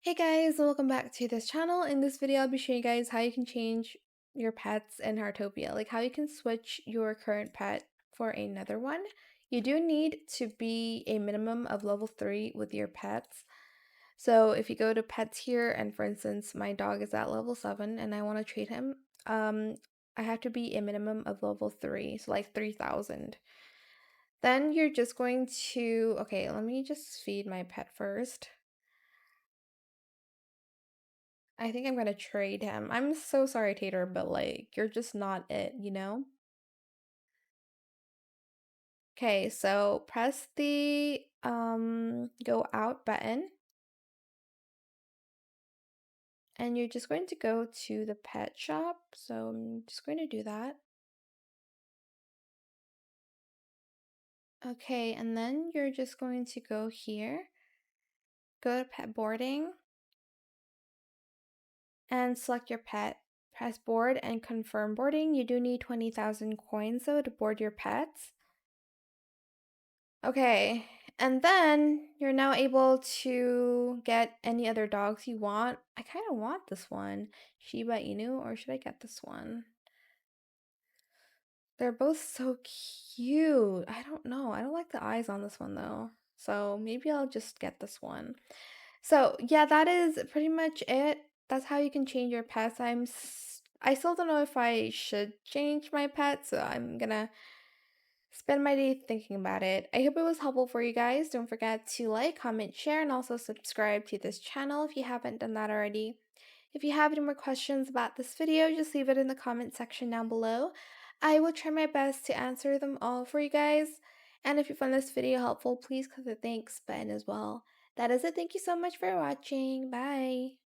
Hey guys, welcome back to this channel. In this video, I'll be showing you guys how you can change your pets in Heartopia, like how you can switch your current pet for another one. You do need to be a minimum of level 3 with your pets. So if you go to pets here, and for instance, my dog is at level 7 and I want to trade him, I have to be a minimum of level 3, so like 3,000. Then you're just going to, okay, let me just feed my pet first. I think I'm gonna trade him. I'm so sorry, Tater, but like, you're just not it, you know? Okay, so press the go out button, and you're just going to go to the pet shop. So I'm just going to do that. Okay, and then you're just going to go here, go to pet boarding, and select your pet. Press board and confirm boarding. You do need 20,000 coins though to board your pets. Okay, and then you're now able to get any other dogs you want. I kind of want this one, Shiba Inu, or should I get this one? They're both so cute. I don't know. I don't like the eyes on this one though. So maybe I'll just get this one. So yeah, that is pretty much it. That's how you can change your pets. I still don't know if I should change my pet, so I'm gonna spend my day thinking about it. I hope it was helpful for you guys. Don't forget to like, comment, share, and also subscribe to this channel if you haven't done that already. If you have any more questions about this video, just leave it in the comment section down below. I will try my best to answer them all for you guys. And if you found this video helpful, please click the thanks button as well. That is it. Thank you so much for watching. Bye.